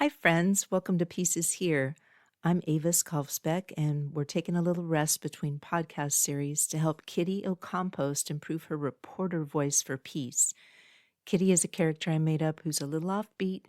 Hi, friends. Welcome to Pieces Here. I'm Avis Kalfsbeek, and we're taking a little rest between podcast series to help Kitty O'Compost improve her reporter voice for peace. Kitty is a character I made up who's a little offbeat,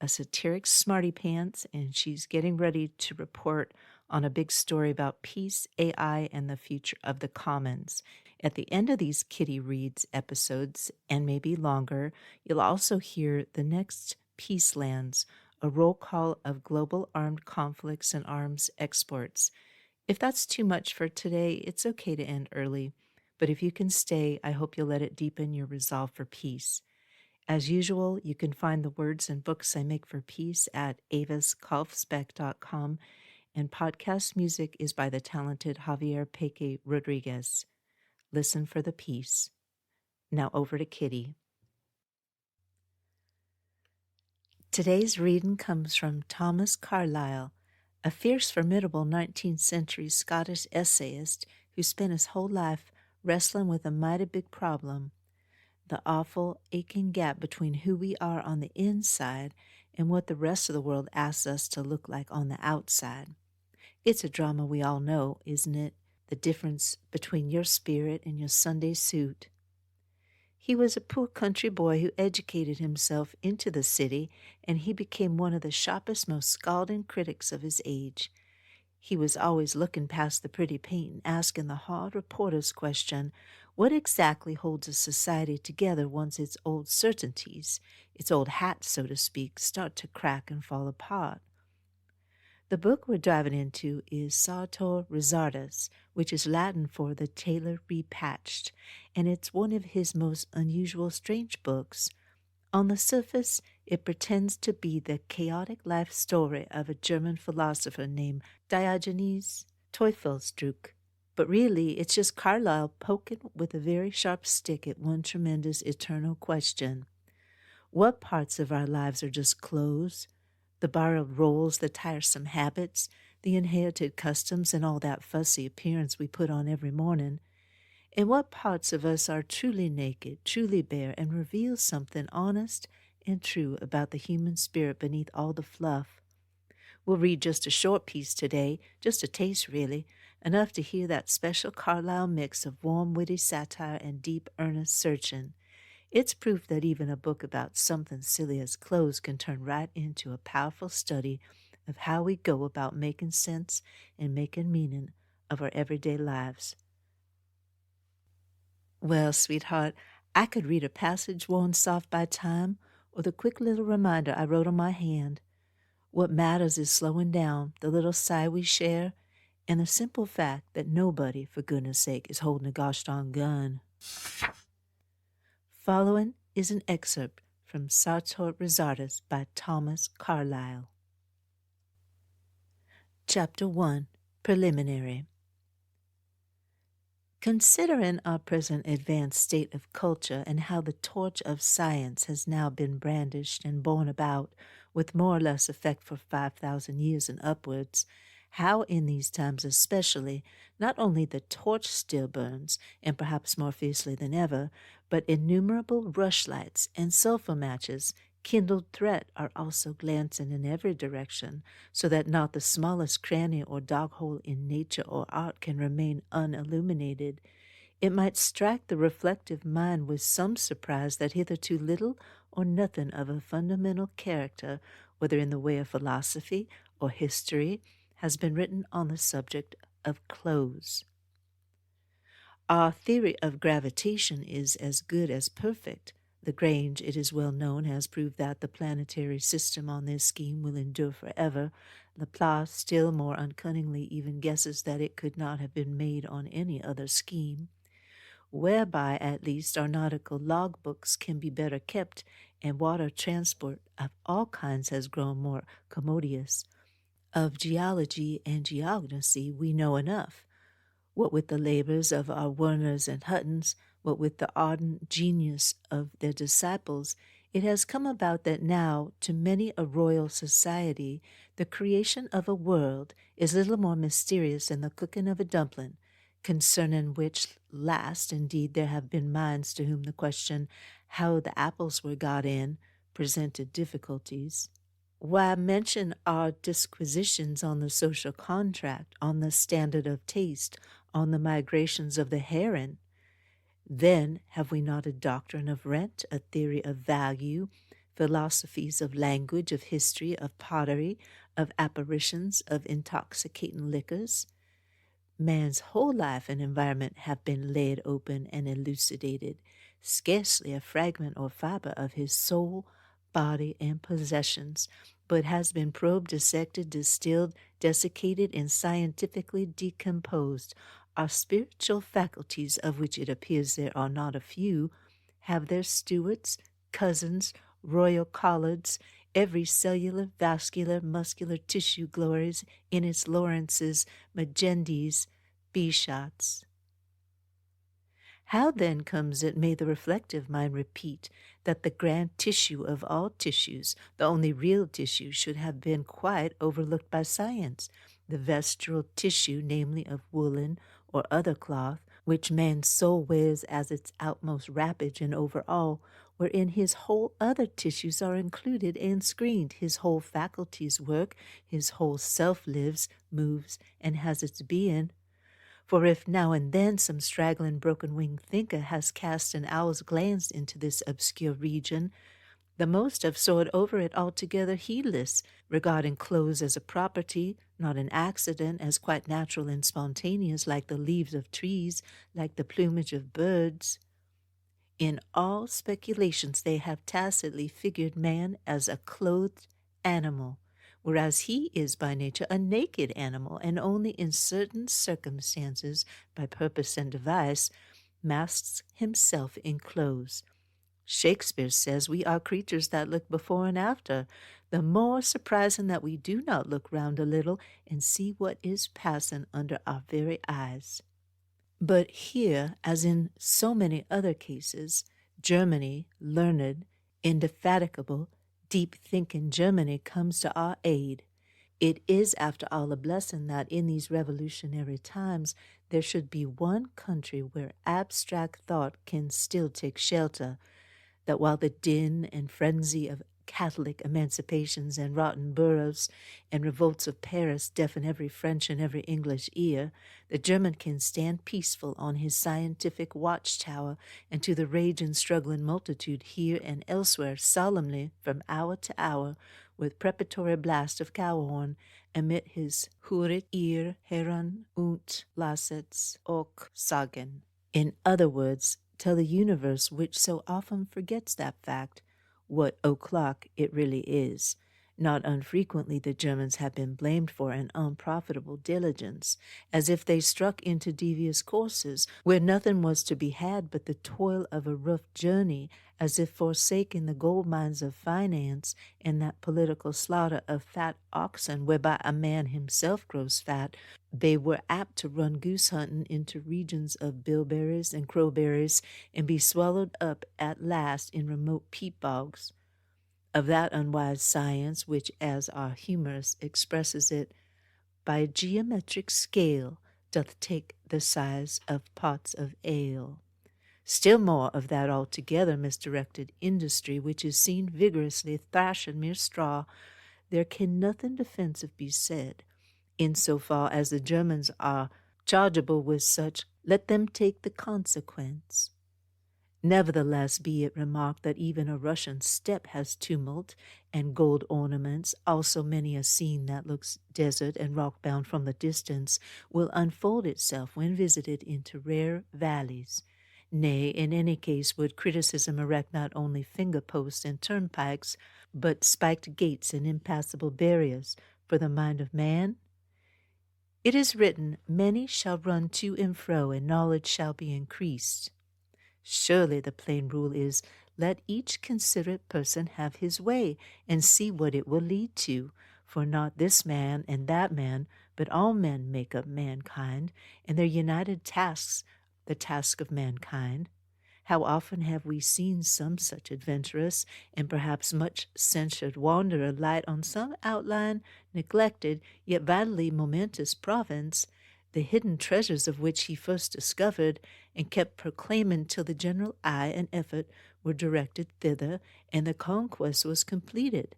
a satiric smarty pants, and she's getting ready to report on a big story about peace, AI, and the future of the commons. At the end of these Kitty Reads episodes, and maybe longer, you'll also hear the Next Peacelands, a roll call of global armed conflicts and arms exports. If that's too much for today, it's okay to end early. But if you can stay, I hope you'll let it deepen your resolve for peace. As usual, you can find the words and books I make for peace at aviskalfsbeek.com, and podcast music is by the talented Javier Peque Rodriguez. Listen for the peace. Now over to Kitty. Today's reading comes from Thomas Carlyle, a fierce, formidable 19th century Scottish essayist who spent his whole life wrestling with a mighty big problem: the awful, aching gap between who we are on the inside and what the rest of the world asks us to look like on the outside. It's a drama we all know, isn't it? The difference between your spirit and your Sunday suit. He was a poor country boy who educated himself into the city, and he became one of the sharpest, most scalding critics of his age. He was always looking past the pretty paint and asking the hard reporter's question: what exactly holds a society together once its old certainties, its old hats, so to speak, start to crack and fall apart? The book we're diving into is Sartor Resartus, which is Latin for the tailor repatched, and it's one of his most unusual, strange books. On the surface, it pretends to be the chaotic life story of a German philosopher named Diogenes Teufelsdruck, but really it's just Carlyle poking with a very sharp stick at one tremendous eternal question. What parts of our lives are just clothes? The borrowed roles, the tiresome habits, the inherited customs, and all that fussy appearance we put on every morning? And what parts of us are truly naked, truly bare, and reveal something honest and true about the human spirit beneath all the fluff? We'll read just a short piece today, just a taste really, enough to hear that special Carlyle mix of warm, witty satire and deep, earnest searching. It's proof that even a book about something silly as clothes can turn right into a powerful study of how we go about making sense and making meaning of our everyday lives. Well, sweetheart, I could read a passage worn soft by time, or the quick little reminder I wrote on my hand. What matters is slowing down, the little sigh we share, and the simple fact that nobody, for goodness sake, is holding a gosh darn gun. Following is an excerpt from Sartor Resartus by Thomas Carlyle. Chapter 1, Preliminary. Considering our present advanced state of culture and how the torch of science has now been brandished and borne about with more or less effect for 5,000 years and upwards, how in these times especially, not only the torch still burns, and perhaps more fiercely than ever, but innumerable rushlights and sulphur matches, kindled threat, are also glancing in every direction, so that not the smallest cranny or dog hole in nature or art can remain unilluminated. It might strike the reflective mind with some surprise that hitherto little or nothing of a fundamental character, whether in the way of philosophy or history, has been written on the subject of clothes. Our theory of gravitation is as good as perfect. Lagrange, it is well known, has proved that the planetary system on this scheme will endure forever. Laplace, still more uncunningly, even guesses that it could not have been made on any other scheme, whereby at least our nautical logbooks can be better kept, and water transport of all kinds has grown more commodious. Of geology and geognosy we know enough. What with the labors of our Werners and Huttons, what with the ardent genius of their disciples, it has come about that now, to many a royal society, the creation of a world is little more mysterious than the cooking of a dumpling, concerning which last, indeed, there have been minds to whom the question how the apples were got in presented difficulties. Why mention our disquisitions on the social contract, on the standard of taste, on the migrations of the heron? Then have we not a doctrine of rent, a theory of value, philosophies of language, of history, of pottery, of apparitions, of intoxicating liquors? Man's whole life and environment have been laid open and elucidated. Scarcely a fragment or fiber of his soul, body, and possessions, but has been probed, dissected, distilled, desiccated, and scientifically decomposed. Our spiritual faculties, of which it appears there are not a few, have their stewards, cousins, royal collards. Every cellular, vascular, muscular tissue glories in its Lawrences, Magendis, Bishots. How then comes it, may the reflective mind repeat, that the grand tissue of all tissues, the only real tissue, should have been quite overlooked by science, the vesceral tissue, namely of woolen or other cloth, which man's soul wears as its outmost wrappage and over all, wherein his whole other tissues are included and screened, his whole faculties work, his whole self lives, moves, and has its being. For if now and then some straggling broken-winged thinker has cast an owl's glance into this obscure region, the most have soared over it altogether heedless, regarding clothes as a property, not an accident, as quite natural and spontaneous, like the leaves of trees, like the plumage of birds. In all speculations they have tacitly figured man as a clothed animal, whereas he is by nature a naked animal, and only in certain circumstances, by purpose and device, masks himself in clothes. Shakespeare says we are creatures that look before and after, the more surprising that we do not look round a little and see what is passing under our very eyes. But here, as in so many other cases, Germany, learned, indefatigable, deep-thinking Germany comes to our aid. It is, after all, a blessing that in these revolutionary times there should be one country where abstract thought can still take shelter, that while the din and frenzy of Catholic emancipations and rotten boroughs and revolts of Paris deafen every French and every English ear, the German can stand peaceful on his scientific watchtower, and to the rage and struggling multitude here and elsewhere solemnly from hour to hour, with preparatory blast of cow-horn, emit his Hurit ihr Herren und lasset's auch sagen. In other words, tell the universe, which so often forgets that fact, what o'clock it really is. Not unfrequently the Germans have been blamed for an unprofitable diligence, as if they struck into devious courses, where nothing was to be had but the toil of a rough journey, as if forsaking the gold mines of finance and that political slaughter of fat oxen whereby a man himself grows fat, they were apt to run goose hunting into regions of bilberries and crowberries and be swallowed up at last in remote peat bogs. Of that unwise science which, as our humorist expresses it, by geometric scale doth take the size of pots of ale. Still more of that altogether misdirected industry which is seen vigorously thrashing mere straw, there can nothing defensive be said. In so far as the Germans are chargeable with such, let them take the consequence. Nevertheless, be it remarked that even a Russian steppe has tumult and gold ornaments, also many a scene that looks desert and rock-bound from the distance will unfold itself when visited into rare valleys. Nay, in any case would criticism erect not only finger-posts and turnpikes, but spiked gates and impassable barriers for the mind of man? It is written, many shall run to and fro, and knowledge shall be increased. Surely the plain rule is, let each considerate person have his way, and see what it will lead to. For not this man and that man, but all men make up mankind, and their united tasks the task of mankind. How often have we seen some such adventurous, and perhaps much censured wanderer light on some outlying, neglected, yet vitally momentous province, the hidden treasures of which he first discovered, and kept proclaiming till the general eye and effort were directed thither, and the conquest was completed.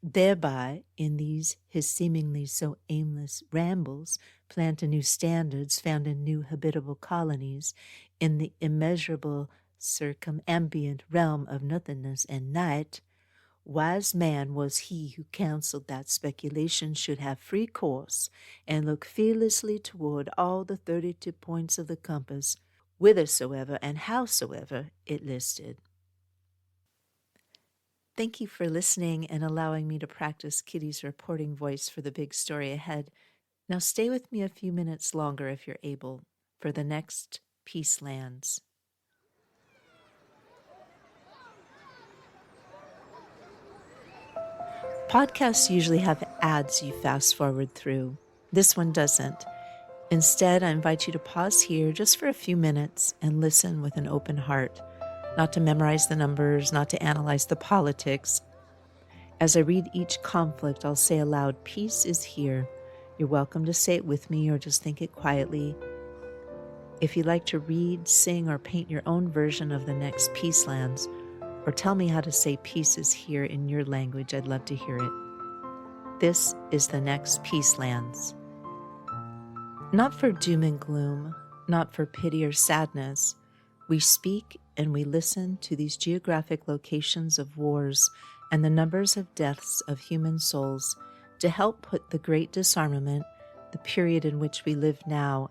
thereby, in these his seemingly so aimless rambles, plant anew standards found in new habitable colonies, in the immeasurable circumambient realm of nothingness and night. Wise man was he who counseled that speculation should have free course, and look fearlessly toward all the 32 points of the compass, whithersoever and howsoever it listed. Thank you for listening and allowing me to practice Kitty's reporting voice for the big story ahead. Now stay with me a few minutes longer if you're able for the next Peacelands. Podcasts usually have ads you fast forward through. This one doesn't. Instead, I invite you to pause here just for a few minutes and listen with an open heart, not to memorize the numbers, not to analyze the politics. As I read each conflict, I'll say aloud, "Peace is here." You're welcome to say it with me or just think it quietly. If you'd like to read, sing, or paint your own version of the Next Peacelands, or tell me how to say peace is here in your language, I'd love to hear it. This is the Next Peacelands. Not for doom and gloom, not for pity or sadness, we speak and we listen to these geographic locations of wars and the numbers of deaths of human souls to help put the great disarmament, the period in which we live now,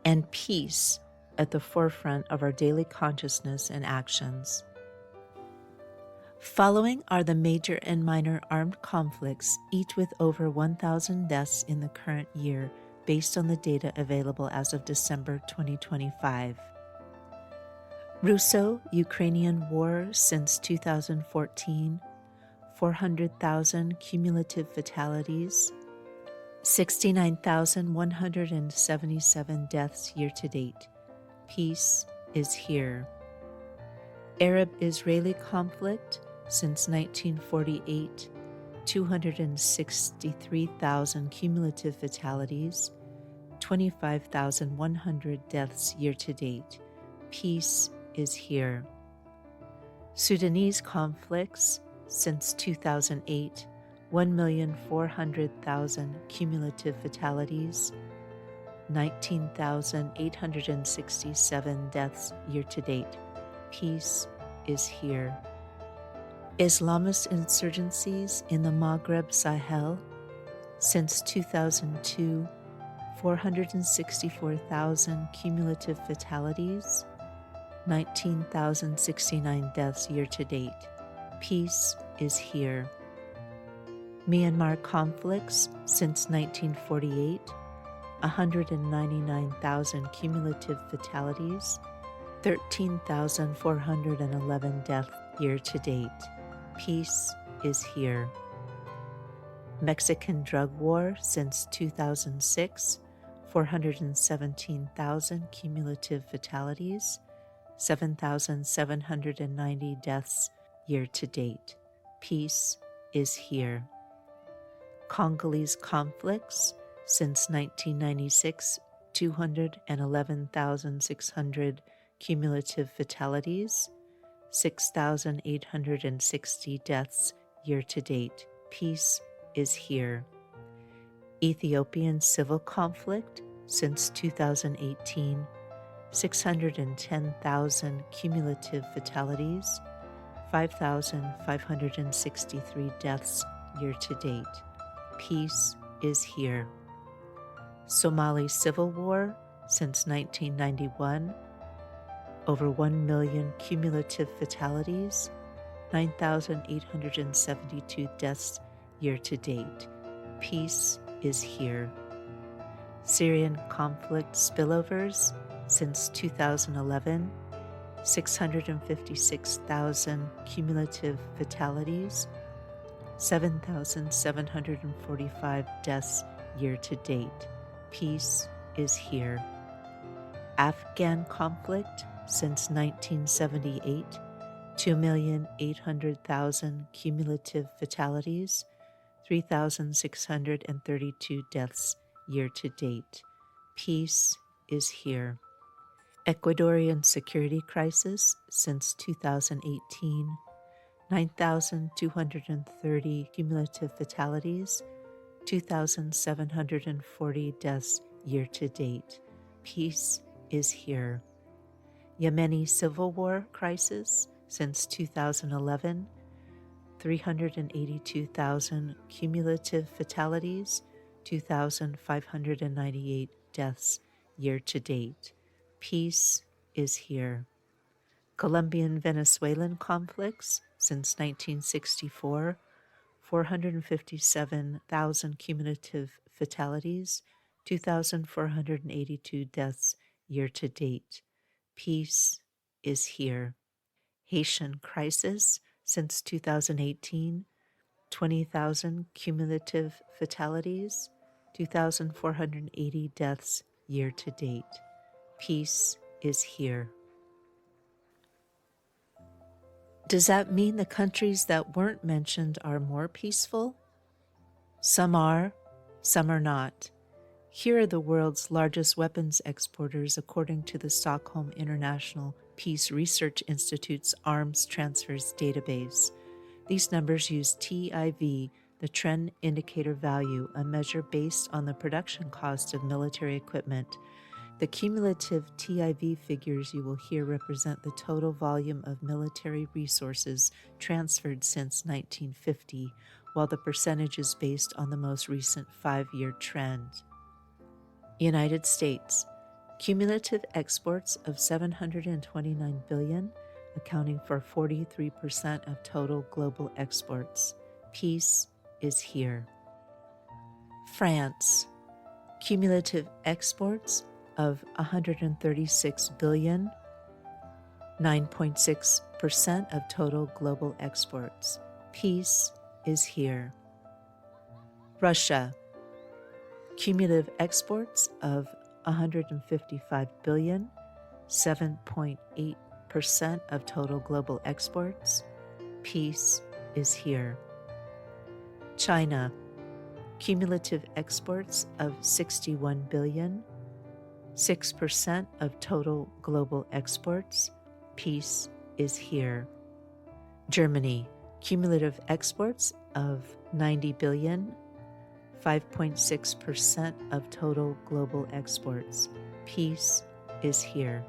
and peace at the forefront of our daily consciousness and actions. Following are the major and minor armed conflicts, each with over 1,000 deaths in the current year, based on the data available as of December 2025. Russo-Ukrainian War since 2014, 400,000 cumulative fatalities, 69,177 deaths year to date. Peace is here. Arab-Israeli conflict since 1948, 263,000 cumulative fatalities, 25,100 deaths year to date. Peace is here. Sudanese conflicts since 2008, 1,400,000 cumulative fatalities, 19,867 deaths year to date. Peace is here. Islamist insurgencies in the Maghreb Sahel since 2002, 464,000 cumulative fatalities, 19,069 deaths year to date. Peace is here. Myanmar conflicts since 1948, 199,000 cumulative fatalities, 13,411 deaths year to date. Peace is here. Mexican drug war since 2006, 417,000 cumulative fatalities, 7,790 deaths year to date. Peace is here. Congolese conflicts since 1996, 211,600 cumulative fatalities, 6,860 deaths year to date. Peace is here. Ethiopian civil conflict since 2018, 610,000 cumulative fatalities, 5,563 deaths year to date. Peace is here. Somali civil war since 1991, over 1 million cumulative fatalities, 9,872 deaths year to date. Peace is here. Syrian conflict spillovers since 2011, 656,000 cumulative fatalities, 7,745 deaths year to date. Peace is here. Afghan conflict since 1978, 2,800,000 cumulative fatalities, 3,632 deaths year to date. Peace is here. Ecuadorian security crisis since 2018, 9,230 cumulative fatalities, 2,740 deaths year to date. Peace is here. Yemeni civil war crisis since 2011, 382,000 cumulative fatalities, 2,598 deaths year to date. Peace is here. Colombian-Venezuelan conflicts since 1964, 457,000 cumulative fatalities, 2,482 deaths year to date. Peace is here. Haitian crisis since 2018, 20,000 cumulative fatalities, 2,480 deaths year to date. Peace is here. Does that mean the countries that weren't mentioned are more peaceful? Some are not. Here are the world's largest weapons exporters according to the Stockholm International Peace Research Institute's Arms Transfers Database. These numbers use TIV, the Trend Indicator Value, a measure based on the production cost of military equipment. The cumulative TIV figures you will hear represent the total volume of military resources transferred since 1950, while the percentage is based on the most recent 5-year trend. United States, cumulative exports of $729 billion, accounting for 43% of total global exports. Peace is here. France, cumulative exports of $136 billion, 9.6% of total global exports. Peace is here. Russia, cumulative exports of $155 billion, 7.8% of total global exports. Peace is here. China, cumulative exports of $61 billion, 6% of total global exports. Peace is here. Germany, cumulative exports of $90 billion, 5.6% of total global exports. Peace is here.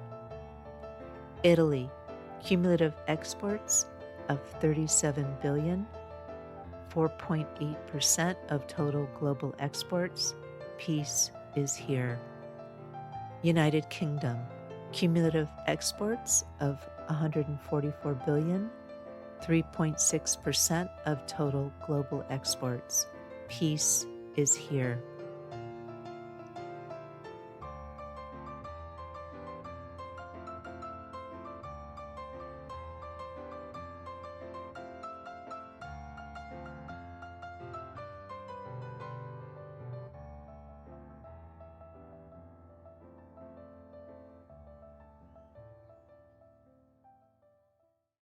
Italy, cumulative exports of $37 billion, 4.8% of total global exports. Peace is here. United Kingdom, cumulative exports of $144 billion, 3.6% of total global exports. Peace is here.